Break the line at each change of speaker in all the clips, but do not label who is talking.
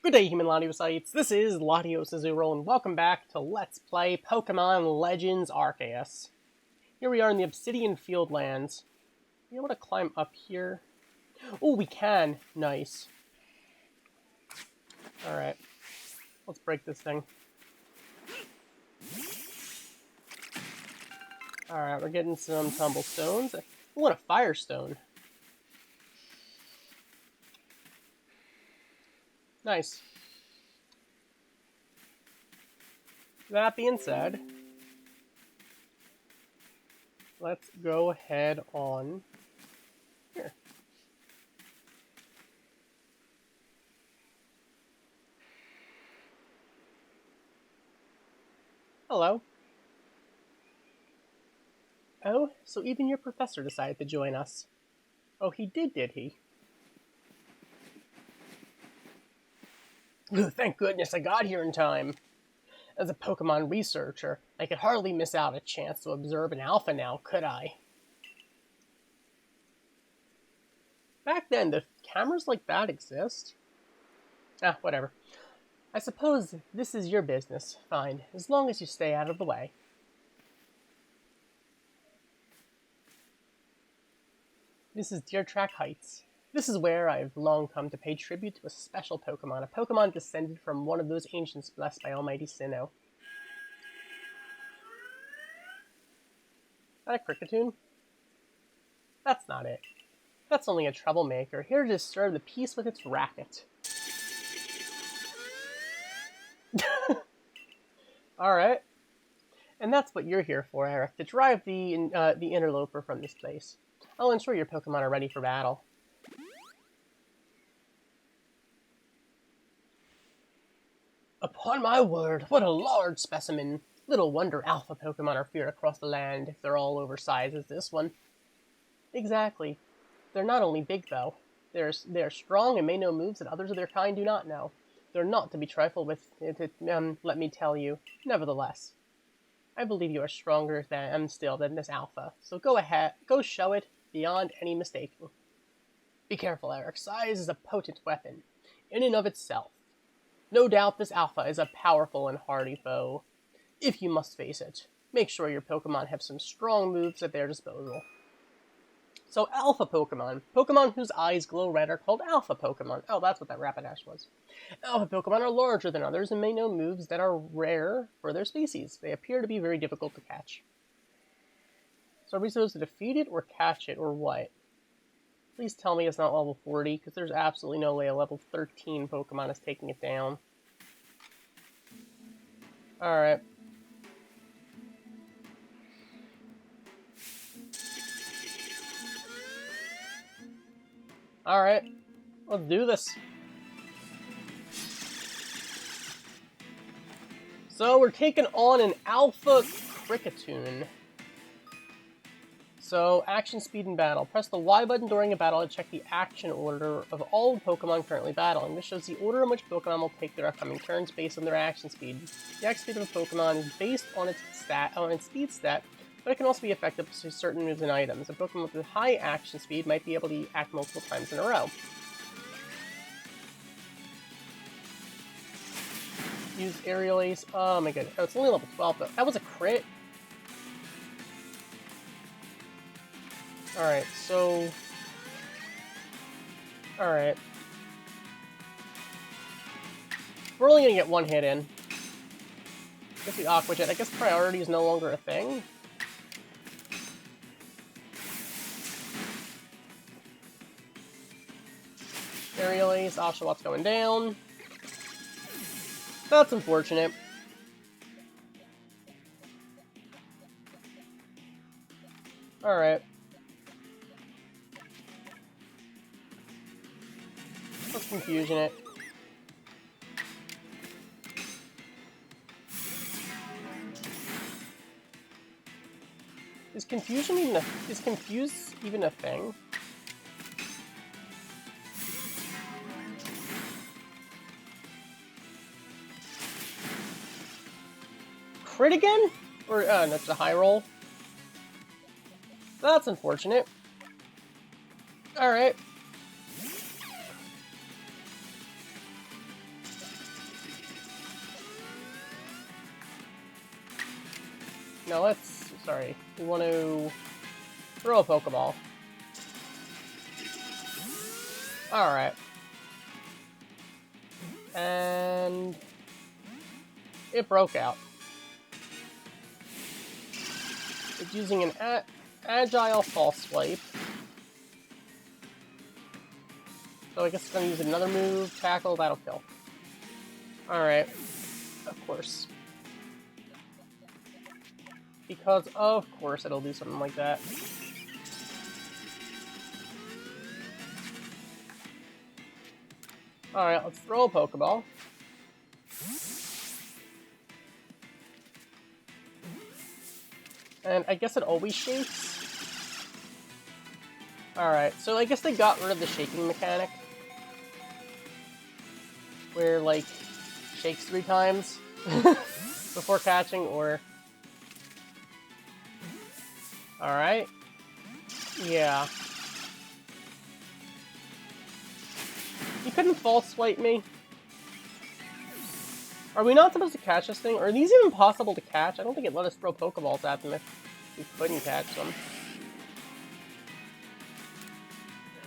Good day, human Latiosites. This is LatiosAzurill, and welcome back to Let's Play Pokemon Legends Arceus. Here we are in the Obsidian Fieldlands. Are we able to climb up here? Oh, we can. Nice. Alright. Let's break this thing. Alright, we're getting some tumblestones. What a firestone. Nice. That being said, let's go ahead on here. Hello. Oh, so even your professor decided to join us. Oh, he did he? Thank goodness I got here in time. As a Pokemon researcher, I could hardly miss out a chance to observe an alpha now, could I? Back then, did cameras like that exist? Ah, whatever. I suppose this is your business. Fine, as long as you stay out of the way. This is Deer Track Heights. This is where I've long come to pay tribute to a special Pokemon, a Pokemon descended from one of those ancients blessed by Almighty Sinnoh. Is that a Cricketune? That's not it. That's only a troublemaker, here to disturb the peace with its racket. Alright. And that's what you're here for, Eric, to drive the interloper from this place. I'll ensure your Pokemon are ready for battle. Upon my word, what a large specimen! Little wonder alpha Pokemon are feared across the land if they're all oversized as this one. Exactly. They're not only big, though. They're strong and may know moves that others of their kind do not know. They're not to be trifled with, let me tell you. Nevertheless, I believe you are stronger than this alpha, so go ahead, go show it beyond any mistaking. Be careful, Eric. Size is a potent weapon, in and of itself. No doubt this alpha is a powerful and hardy foe. If you must face it, make sure your Pokemon have some strong moves at their disposal. So alpha Pokemon. Pokemon whose eyes glow red are called alpha Pokemon. Oh, that's what that Rapidash was. Alpha Pokemon are larger than others and may know moves that are rare for their species. They appear to be very difficult to catch. So are we supposed to defeat it or catch it or what? Please tell me it's not level 40, because there's absolutely no way a level 13 Pokemon is taking it down. Alright. Alright. Let's do this. So we're taking on an Alpha Cricketune. So, action, speed, and battle. Press the Y button during a battle to check the action order of all Pokemon currently battling. This shows the order in which Pokemon will take their upcoming turns based on their action speed. The action speed of a Pokemon is based on its speed stat, but it can also be effective to certain moves and items. A Pokemon with a high action speed might be able to act multiple times in a row. Use Aerial Ace. Oh my goodness. Oh, it's only level 12 though. That was a crit. Alright, so... Alright. We're only gonna get one hit in. Get the Aqua Jet. I guess priority is no longer a thing. Aerial Ace, Oshawott going down. That's unfortunate. Alright. Let's Confusion it. Is Confuse even a thing? Crit again? Or no, it's a high roll. That's unfortunate. Alright. No, let's... Sorry. We want to throw a Pokeball. Alright. And... it broke out. It's using an Agile False Swipe. So I guess it's going to use another move. Tackle, that'll kill. Alright. Of course. Because of course it'll do something like that. Alright, let's throw a Pokeball. And I guess it always shakes. Alright, so I guess they got rid of the shaking mechanic. Where, like, shakes 3 times before catching, or... Alright. Yeah. You couldn't false swipe me? Are we not supposed to catch this thing? Are these even possible to catch? I don't think it let us throw Pokeballs at them if we couldn't catch them.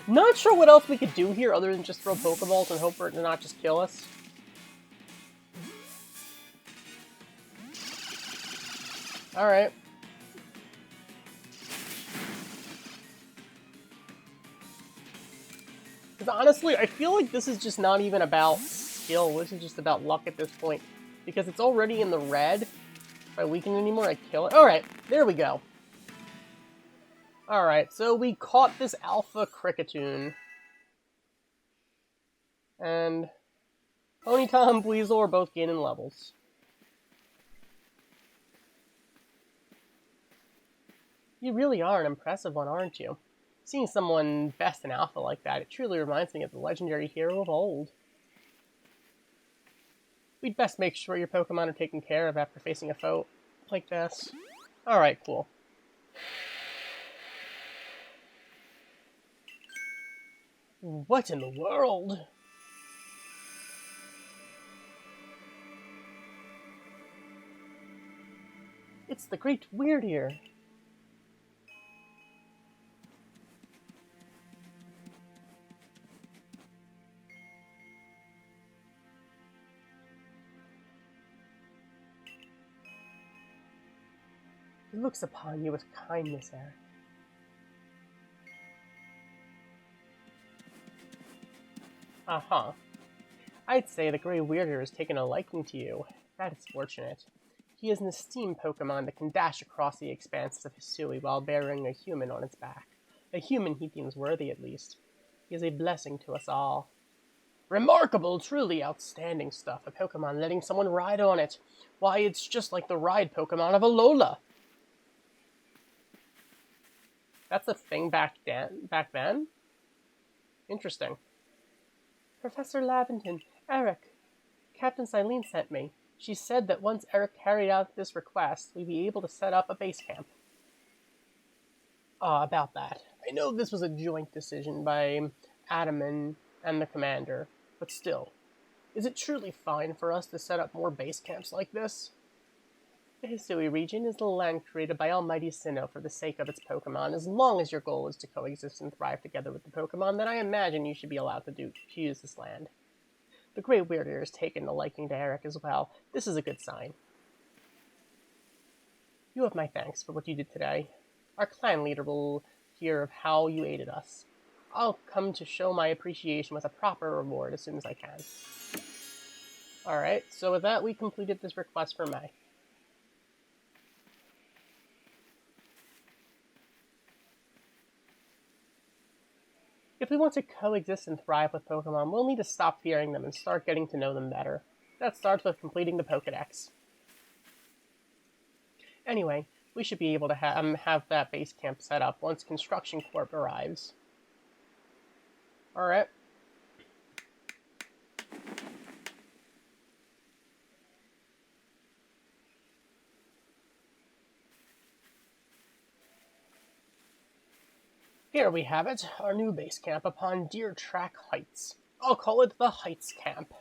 Not sure what else we could do here other than just throw Pokeballs and hope for it to not just kill us. Alright. Because honestly, I feel like this is just not even about skill. This is just about luck at this point. Because it's already in the red. If I weaken it anymore, I kill it. Alright, there we go. Alright, so we caught this Alpha Cricketune. And Ponyta and Weasel are both gaining levels. You really are an impressive one, aren't you? Seeing someone best in Alpha like that, it truly reminds me of the legendary hero of old. We'd best make sure your Pokemon are taken care of after facing a foe like this. Alright, cool. What in the world? It's the Great Weird-Ear. He looks upon you with kindness, Eric. Uh-huh. I'd say the Grey Weirder has taken a liking to you. That is fortunate. He is an esteemed Pokemon that can dash across the expanses of Hisui while bearing a human on its back. A human he deems worthy, at least. He is a blessing to us all. Remarkable, truly outstanding stuff. A Pokemon letting someone ride on it. Why, it's just like the ride Pokemon of Alola. That's a thing back then? Interesting. Professor Laventon, Eric. Captain Silene sent me. She said that once Eric carried out this request, we'd be able to set up a base camp. About that. I know this was a joint decision by Adam and the commander, but still, is it truly fine for us to set up more base camps like this? The Hisui region is the land created by Almighty Sinnoh for the sake of its Pokemon. As long as your goal is to coexist and thrive together with the Pokemon, then I imagine you should be allowed to use this land. The Great Weirder has taken a liking to Eric as well. This is a good sign. You have my thanks for what you did today. Our clan leader will hear of how you aided us. I'll come to show my appreciation with a proper reward as soon as I can. Alright, so with that, we completed this request for May. If we want to coexist and thrive with Pokemon, we'll need to stop fearing them and start getting to know them better. That starts with completing the Pokedex. Anyway, we should be able to have that base camp set up once Construction Corp arrives. Alright. Here we have it, our new base camp upon Deer Track Heights. I'll call it the Heights Camp.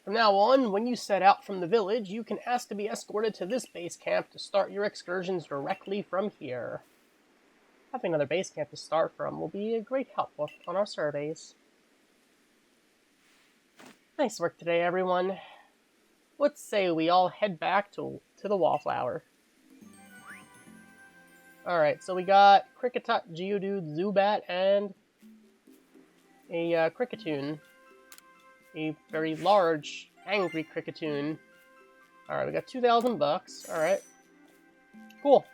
From now on, when you set out from the village, you can ask to be escorted to this base camp to start your excursions directly from here. Having another base camp to start from will be a great help on our surveys. Nice work today, everyone. Let's say we all head back to the Wallflower. Alright, so we got Cricketut, Geodude, Zubat, and a Cricketune. A very large, angry Cricketune. Alright, we got 2,000 bucks. Alright. Cool.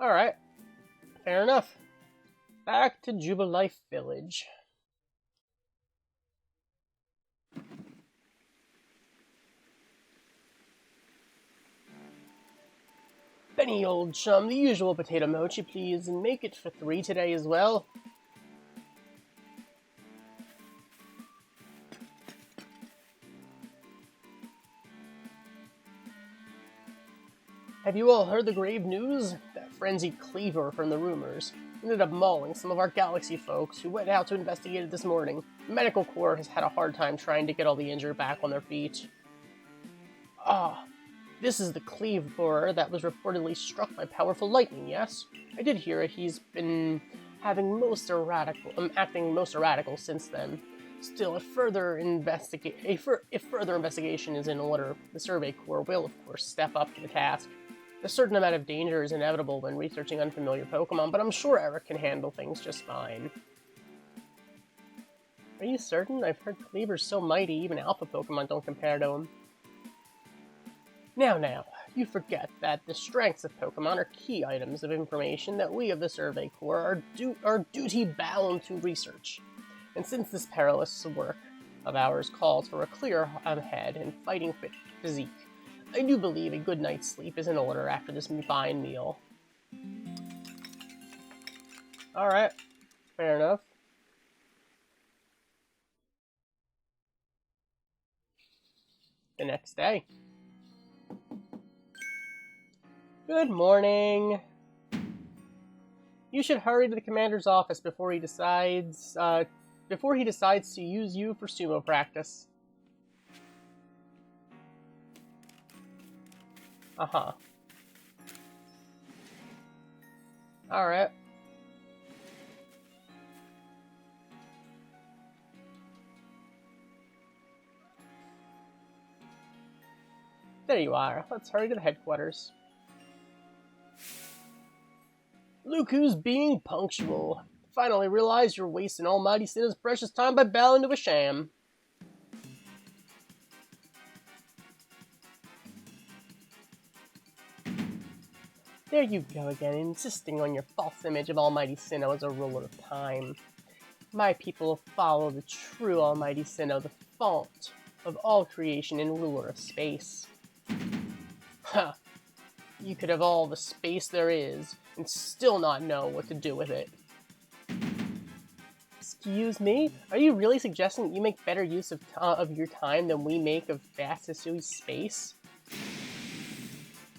Alright. Fair enough. Back to Jubilife Village. Benny, old chum, the usual potato mochi, please, and make it for 3 today as well. Have you all heard the grave news? That frenzied Cleaver from the rumors ended up mauling some of our Galaxy folks who went out to investigate it this morning. The Medical Corps has had a hard time trying to get all the injured back on their feet. This is the Cleaver that was reportedly struck by powerful lightning, yes? I did hear it. He's been acting most erratical since then. Still, if further investigation is in order, the Survey Corps will, of course, step up to the task. A certain amount of danger is inevitable when researching unfamiliar Pokemon, but I'm sure Eric can handle things just fine. Are you certain? I've heard Cleaver's so mighty, even Alpha Pokemon don't compare to him. Now, you forget that the strengths of Pokemon are key items of information that we of the Survey Corps are duty-bound to research. And since this perilous work of ours calls for a clear head and fighting fit physique, I do believe a good night's sleep is in order after this fine meal. Alright, fair enough. The next day. Good morning. You should hurry to the commander's office before he decides to use you for sumo practice. Alright. There you are. Let's hurry to the headquarters. Look who's being punctual. Finally realize you're wasting Almighty Sinnoh's precious time by bowing to a sham. There you go again, insisting on your false image of Almighty Sinnoh as a ruler of time. My people follow the true Almighty Sinnoh, the font of all creation and ruler of space. Ha! You could have all the space there is, and still not know what to do with it. Excuse me? Are you really suggesting that you make better use of your time than we make of Vastasui's space?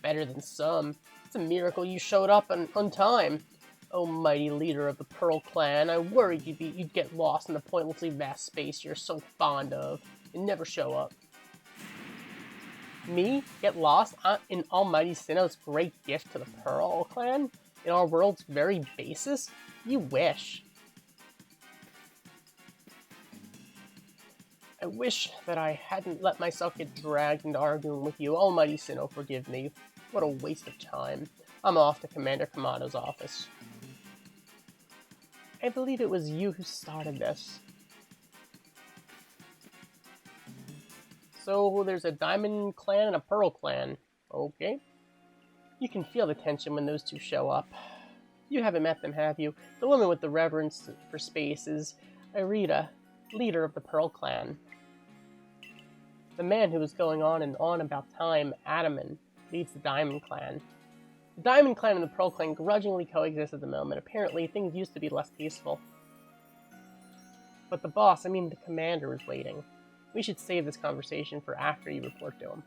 Better than some. It's a miracle you showed up on time. Oh, mighty leader of the Pearl Clan, I worried you'd get lost in the pointlessly vast space you're so fond of, and never show up. Me? Get lost in Almighty Sinnoh's great gift to the Pearl Clan? In our world's very basis? You wish. I wish that I hadn't let myself get dragged into arguing with you. Almighty Sinnoh, forgive me. What a waste of time. I'm off to Commander Kamado's office. I believe it was you who started this. So there's a Diamond Clan and a Pearl Clan. Okay. You can feel the tension when those two show up. You haven't met them, have you? The woman with the reverence for space is Irida, leader of the Pearl Clan. The man who was going on and on about time, Adaman, leads the Diamond Clan. The Diamond Clan and the Pearl Clan grudgingly coexist at the moment. Apparently, things used to be less peaceful. But the boss, the commander, is waiting. We should save this conversation for after you report to him.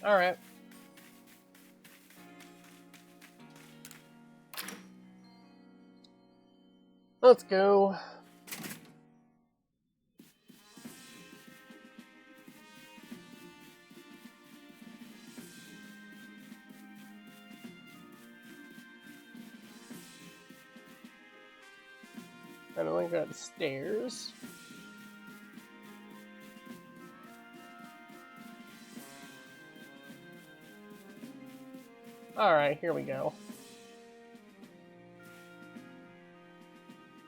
Alright. Let's go. I don't think I got the stairs. Alright, here we go.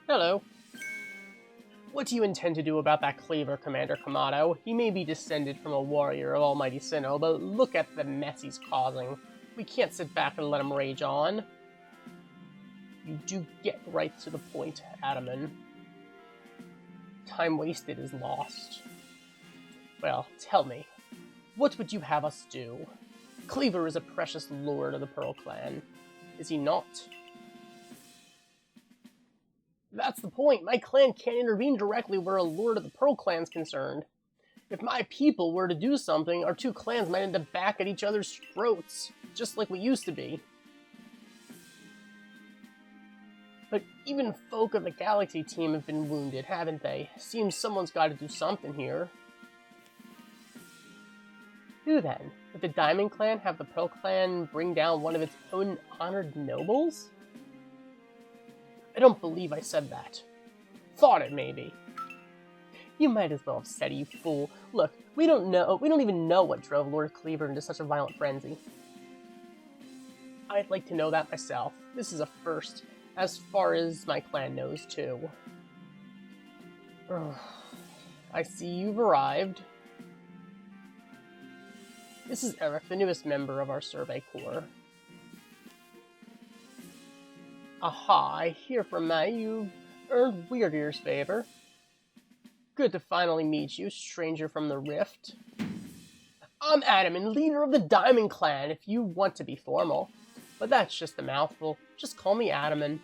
Hello. What do you intend to do about that cleaver, Commander Kamado? He may be descended from a warrior of Almighty Sinnoh, but look at the mess he's causing. We can't sit back and let him rage on. You do get right to the point, Adaman. Time wasted is lost. Well, tell me, what would you have us do? Cleaver is a precious lord of the Pearl Clan, is he not? That's the point. My clan can't intervene directly where a lord of the Pearl Clan's concerned. If my people were to do something, our two clans might end up back at each other's throats, just like we used to be. But even folk of the Galaxy team have been wounded, haven't they? Seems someone's got to do something here. Who then? Would the Diamond Clan have the Pearl Clan bring down one of its own honored nobles? I don't believe I said that. Thought it, maybe. You might as well have said it, you fool. Look, we don't even know what drove Lord Cleaver into such a violent frenzy. I'd like to know that myself. This is a first, as far as my clan knows, too. I see you've arrived. This is Eric, the newest member of our Survey Corps. Aha, I hear from May you've earned Weirdear's favor. Good to finally meet you, stranger from the Rift. I'm Adaman, leader of the Diamond Clan, if you want to be formal. But that's just a mouthful. Just call me Adaman.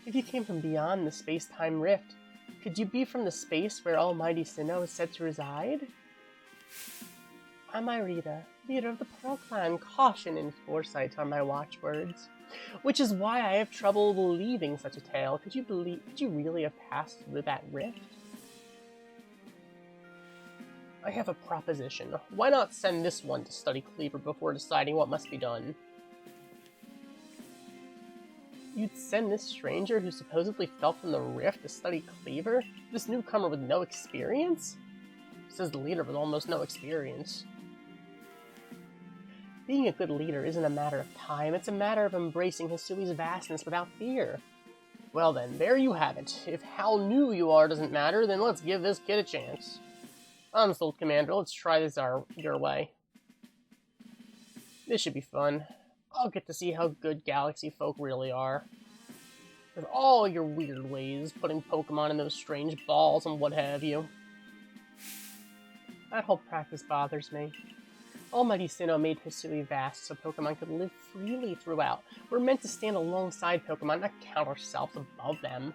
If you came from beyond the space-time rift, could you be from the space where Almighty Sinnoh is said to reside? I'm Irida, leader of the Pearl Clan. Caution and foresight are my watchwords. Which is why I have trouble believing such a tale. Could you really have passed through that rift? I have a proposition. Why not send this one to study Cleaver before deciding what must be done? You'd send this stranger who supposedly fell from the rift to study Cleaver? This newcomer with no experience? Says the leader with almost no experience. Being a good leader isn't a matter of time, it's a matter of embracing Hisui's vastness without fear. Well then, there you have it. If how new you are doesn't matter, then let's give this kid a chance. I'm sold, Commander. Let's try this your way. This should be fun. I'll get to see how good Galaxy folk really are. With all your weird ways, putting Pokemon in those strange balls and what have you. That whole practice bothers me. Almighty Sinnoh made Hisui vast so Pokemon could live freely throughout. We're meant to stand alongside Pokemon, not count ourselves above them.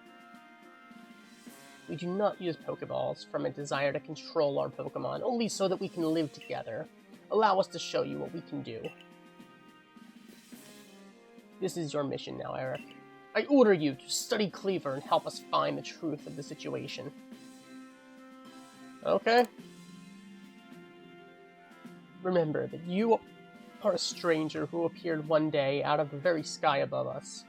We do not use Pokeballs from a desire to control our Pokemon, only so that we can live together. Allow us to show you what we can do. This is your mission now, Eric. I order you to study Cleaver and help us find the truth of the situation. Okay. Remember that you are a stranger who appeared one day out of the very sky above us.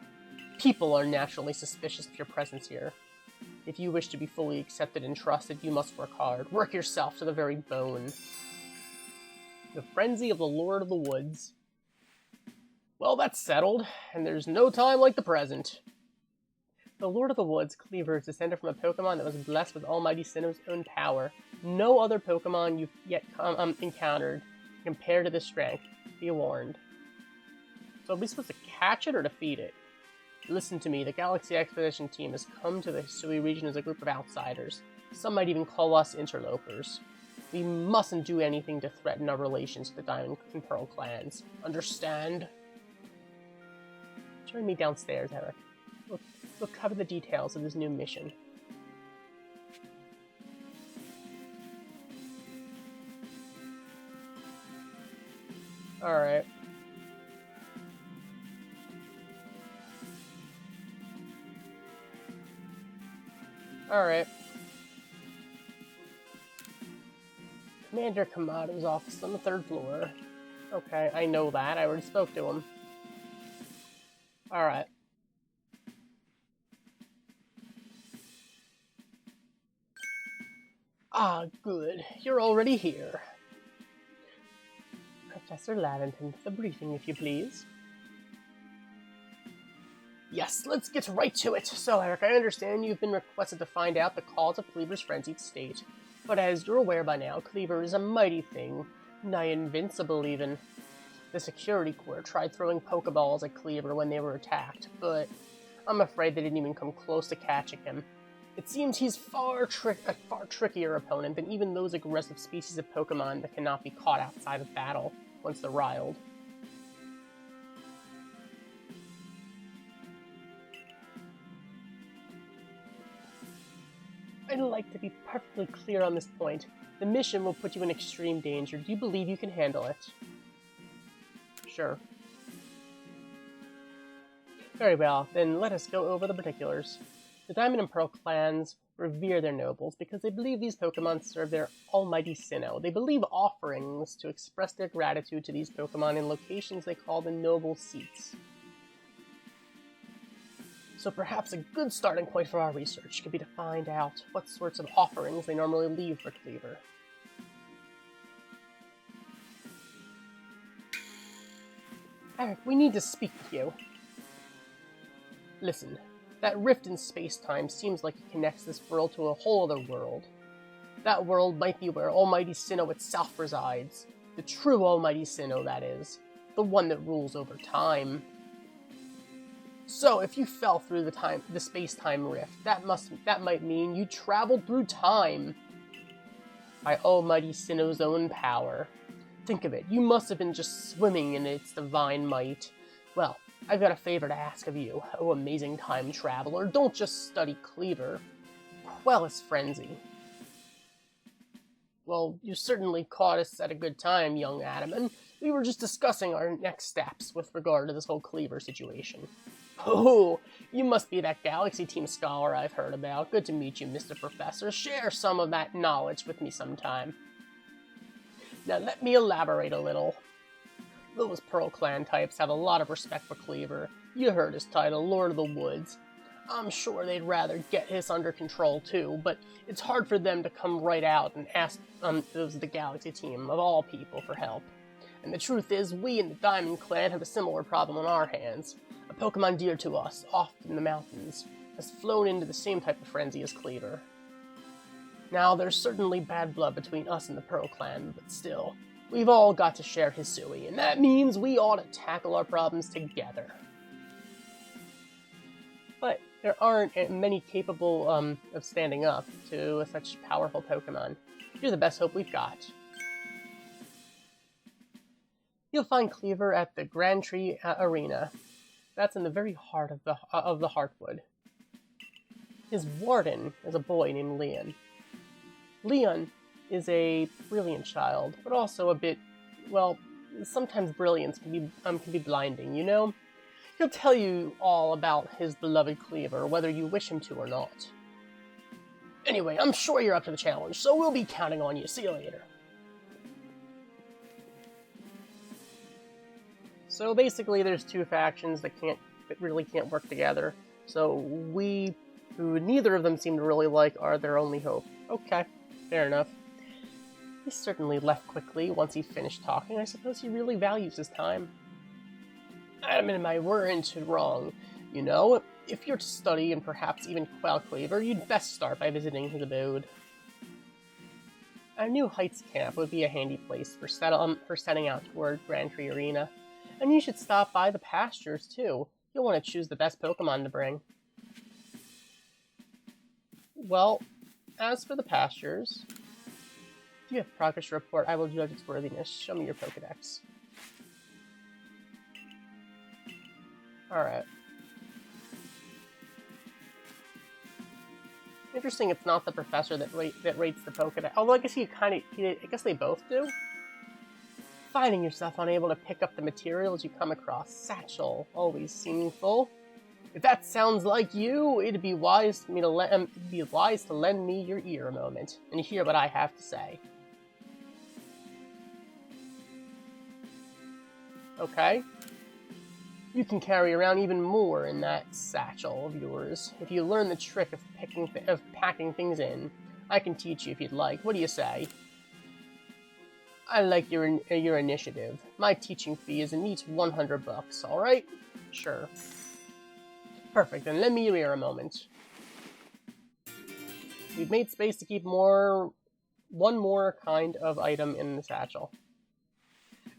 People are naturally suspicious of your presence here. If you wish to be fully accepted and trusted, you must work hard. Work yourself to the very bone. The frenzy of the Lord of the Woods. Well, that's settled, and there's no time like the present. The Lord of the Woods, Cleaver, is descended from a Pokemon that was blessed with Almighty Sinnoh's own power. No other Pokemon you've yet encountered compared to this strength. Be warned. So are we supposed to catch it or defeat it? Listen to me, the Galaxy Expedition team has come to the Hisui region as a group of outsiders. Some might even call us interlopers. We mustn't do anything to threaten our relations with the Diamond and Pearl clans. Understand? Join me downstairs, Eric. We'll cover the details of this new mission. Alright. Alright. Commander Kamado's office on the 3rd floor. Okay, I know that. I already spoke to him. Alright. Ah, good. You're already here. Professor Lavington, the briefing, if you please. Yes, let's get right to it. So, Eric, I understand you've been requested to find out the cause of Cleaver's frenzied state. But as you're aware by now, Cleaver is a mighty thing. Nigh invincible, even. The Security Corps tried throwing Pokeballs at Cleaver when they were attacked, but I'm afraid they didn't even come close to catching him. It seems he's a far trickier opponent than even those aggressive species of Pokemon that cannot be caught outside of battle once they're riled. I'd like to be perfectly clear on this point. The mission will put you in extreme danger. Do you believe you can handle it? Sure. Very well, then let us go over the particulars. The Diamond and Pearl clans revere their nobles because they believe these Pokemon serve their almighty Sinnoh. They believe offerings to express their gratitude to these Pokemon in locations they call the noble seats. So perhaps a good starting point for our research could be to find out what sorts of offerings they normally leave for Cleaver. Eric, we need to speak with you. Listen, that rift in space-time seems like it connects this world to a whole other world. That world might be where Almighty Sinnoh itself resides. The true Almighty Sinnoh, that is. The one that rules over time. So, if you fell through the space-time rift, that might mean you traveled through time by Almighty Sinnoh's own power. Think of it, you must have been just swimming in its divine might. Well, I've got a favor to ask of you, oh amazing time traveler. Don't just study Cleaver. Quell his frenzy. Well, you certainly caught us at a good time, young Adam, and we were just discussing our next steps with regard to this whole Cleaver situation. Oh, you must be that Galaxy Team scholar I've heard about. Good to meet you, Mr. Professor. Share some of that knowledge with me sometime. Now let me elaborate a little. Those Pearl Clan types have a lot of respect for Cleaver. You heard his title, Lord of the Woods. I'm sure they'd rather get his under control too, but it's hard for them to come right out and ask the Galaxy Team, of all people, for help. And the truth is, we in the Diamond Clan have a similar problem on our hands. A Pokemon dear to us, off in the mountains, has flown into the same type of frenzy as Cleaver. Now, there's certainly bad blood between us and the Pearl Clan, but still, we've all got to share Hisui, and that means we ought to tackle our problems together. But there aren't many capable of standing up to such powerful Pokemon. You're the best hope we've got. You'll find Cleaver at the Grand Tree Arena. That's in the very heart of the Heartwood. His warden is a boy named Leon. Leon is a brilliant child, but also a bit, well, sometimes brilliance can be blinding, you know? He'll tell you all about his beloved Cleaver, whether you wish him to or not. Anyway, I'm sure you're up to the challenge, so we'll be counting on you. See you later. So basically, there's two factions that really can't work together. So we, who neither of them seem to really like, are their only hope. Okay, fair enough. He certainly left quickly once he finished talking. I suppose he really values his time. Adam and I weren't wrong. You know, if you're to study and perhaps even quell Cleaver, you'd best start by visiting his abode. Our New Heights camp would be a handy place for setting out toward Grand Tree Arena. And you should stop by the pastures, too. You'll want to choose the best Pokemon to bring. Well, as for the pastures, if you have progress report, I will judge its worthiness. Show me your Pokedex. Alright. Interesting, it's not the professor that rates the Pokedex. Although I guess I guess they both do. Finding yourself unable to pick up the materials you come across. Satchel, always seeming full. If that sounds like you, it'd be wise to lend me your ear a moment and hear what I have to say. Okay. You can carry around even more in that satchel of yours if you learn the trick of packing things in. I can teach you if you'd like. What do you say? I like your initiative. My teaching fee is a neat 100 bucks, alright? Sure. Perfect, then lend me your ear a moment. We've made space to keep one more kind of item in the satchel.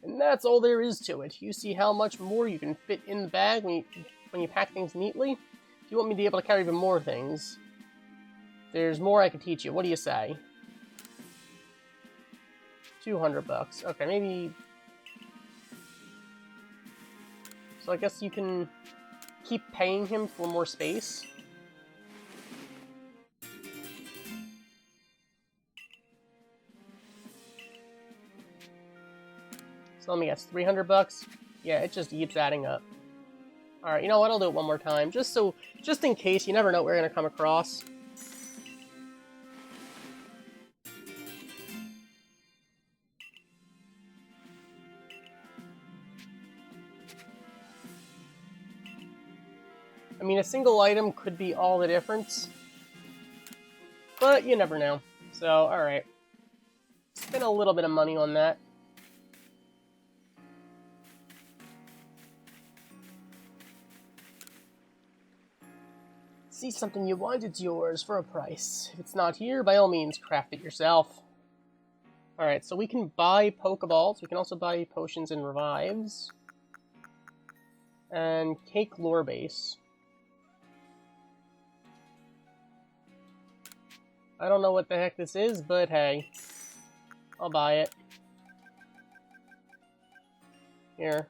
And that's all there is to it. You see how much more you can fit in the bag when you pack things neatly? If you want me to be able to carry even more things, there's more I could teach you. What do you say? 200 bucks. Okay, maybe... So I guess you can keep paying him for more space. So let me guess, 300 bucks? Yeah, it just keeps adding up. Alright, you know what? I'll do it one more time. Just in case, you never know what we're going to come across. I mean, a single item could be all the difference, but you never know. So, alright. Spend a little bit of money on that. See something you want, it's yours for a price. If it's not here, by all means, craft it yourself. Alright, so we can buy Pokeballs. We can also buy potions and revives. And Cake Lore Base. I don't know what the heck this is, but hey. I'll buy it. Here.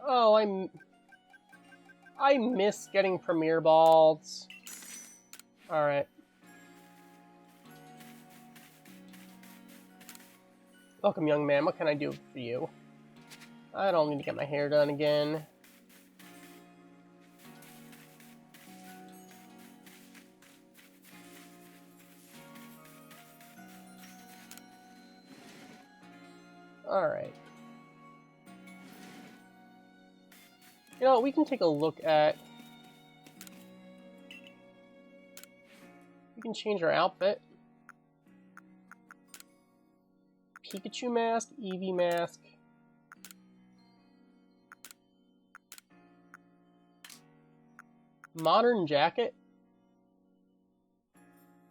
Oh, I miss getting Premier Balls. Alright. Welcome, young man. What can I do for you? I don't need to get my hair done again. Alright. You know, we can take a look at... We can change our outfit. Pikachu mask, Eevee mask. Modern jacket.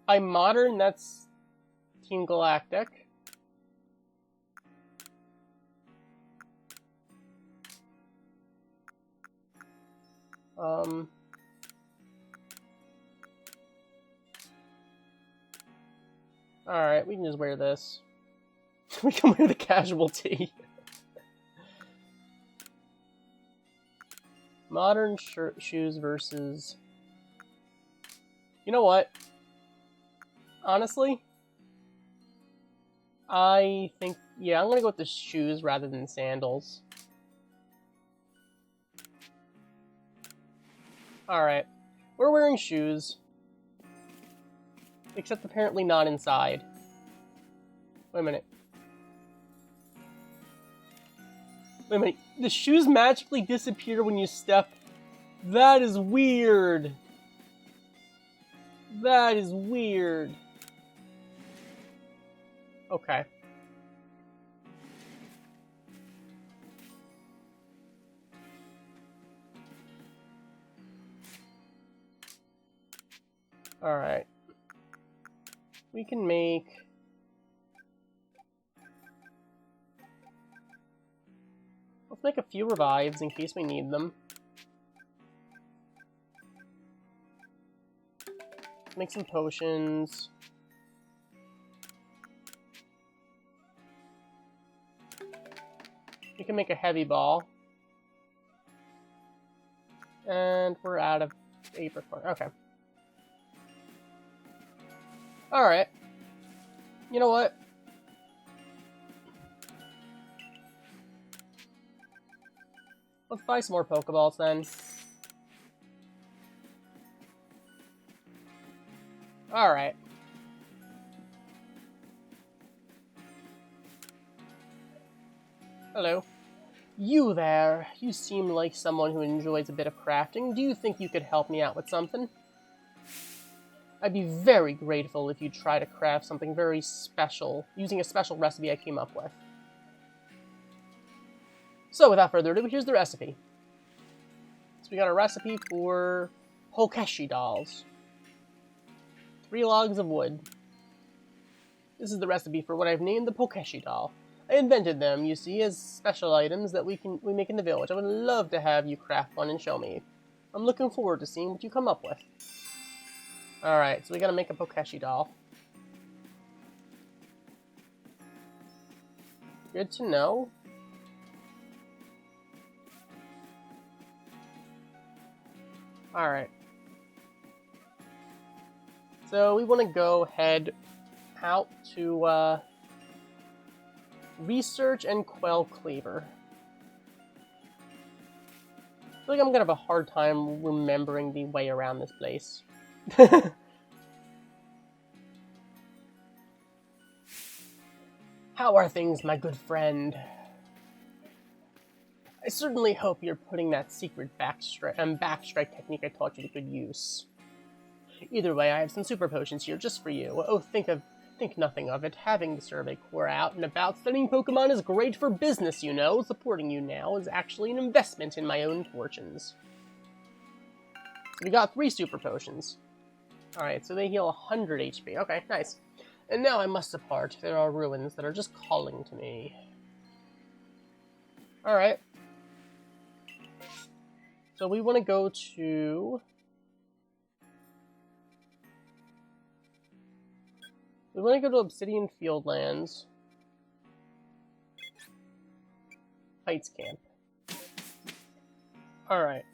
By modern, that's Team Galactic. Alright, we can just wear this. We can wear the casual tee. Modern shoes versus... You know what? Honestly, I think... Yeah, I'm gonna go with the shoes rather than sandals. Alright. We're wearing shoes. Except apparently not inside. Wait a minute. Wait a minute. The shoes magically disappear when you step. That is weird. That is weird. Okay. Alright. We can make... Let's make a few revives in case we need them. Make some potions. We can make a heavy ball. And we're out of apricot. Okay. Alright. You know what? Let's buy some more Pokeballs then. Alright. Hello. You there. You seem like someone who enjoys a bit of crafting. Do you think you could help me out with something? I'd be very grateful if you'd try to craft something very special, using a special recipe I came up with. So, without further ado, here's the recipe. So we got a recipe for Pokeshi dolls. 3 logs of wood. This is the recipe for what I've named the Pokeshi doll. I invented them, you see, as special items that we make in the village. I would love to have you craft one and show me. I'm looking forward to seeing what you come up with. Alright, so we gotta make a Pokeshi doll. Good to know. Alright. So we want to go head out to research and quell Cleaver. I feel like I'm gonna have a hard time remembering the way around this place. How are things, my good friend? I certainly hope you're putting that secret backstrike technique I taught you to good use. Either way, I have some super potions here just for you. Oh, think nothing of it. Having the survey corps out and about studying Pokemon is great for business, you know. Supporting you now is actually an investment in my own fortunes. So we got 3 super potions. Alright, so they heal 100 HP. Okay, nice. And now I must depart. There are ruins that are just calling to me. Alright. So we want to go to... We want to go to Obsidian Fieldlands. Heights Camp. Alright.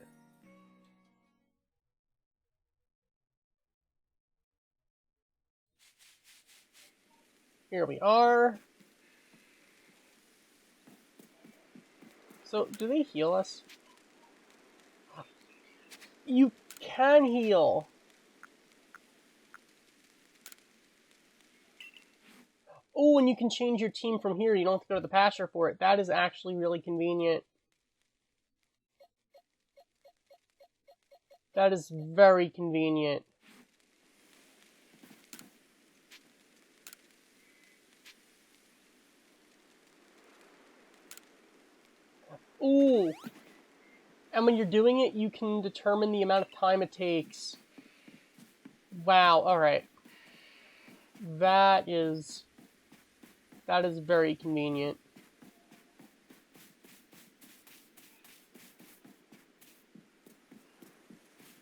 Here we are. So, do they heal us? You can heal! Oh, and you can change your team from here. You don't have to go to the pasture for it. That is actually really convenient. That is very convenient. Ooh. And when you're doing it, you can determine the amount of time it takes. Wow, alright. That is very convenient.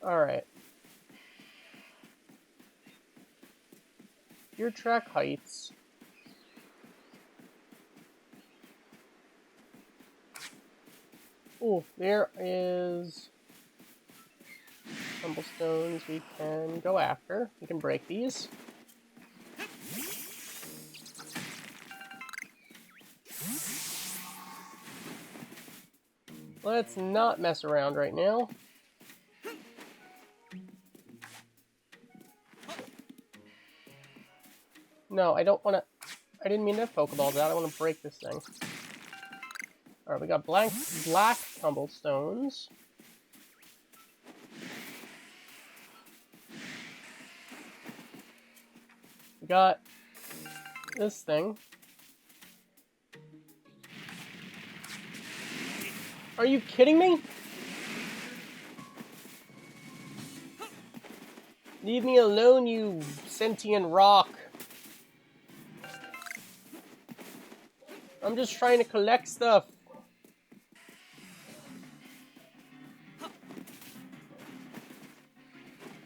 Alright. Your track heights. Oh, there is tumblestones we can go after. We can break these. Let's not mess around right now. No, I don't want to... I didn't mean to have Pokeballs out. I want to break this thing. Alright, we got black tumblestones. We got this thing. Are you kidding me? Leave me alone, you sentient rock. I'm just trying to collect stuff.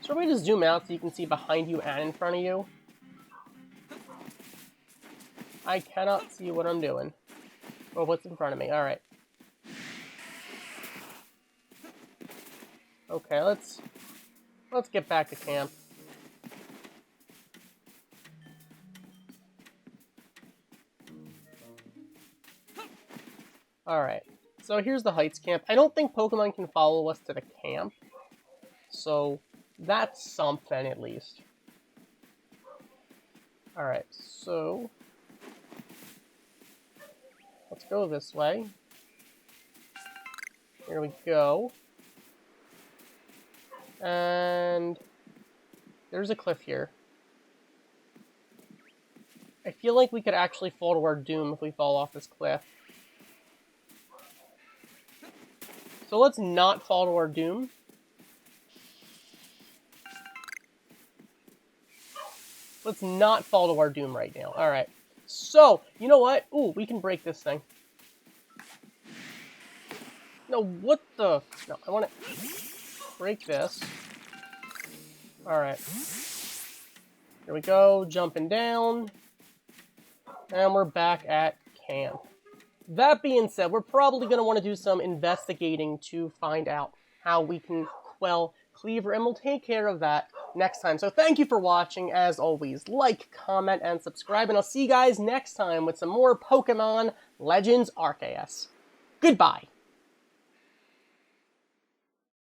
Is there a way to zoom out so you can see behind you and in front of you? I cannot see what I'm doing. Or what's in front of me. Alright. Okay, let's get back to camp. Alright. So here's the Heights camp. I don't think Pokemon can follow us to the camp. So that's something, at least. Alright, so let's go this way. Here we go. And there's a cliff here. I feel like we could actually fall to our doom if we fall off this cliff. So let's not fall to our doom. Let's not fall to our doom right now. Alright. So, you know what? Ooh, we can break this thing. No, what the... No, I want to break this. Alright. Here we go, jumping down. And we're back at camp. That being said, we're probably going to want to do some investigating to find out how we can quell Cleaver, and we'll take care of that next time. So thank you for watching. As always, like, comment, and subscribe, and I'll see you guys next time with some more Pokemon Legends Arceus. Goodbye!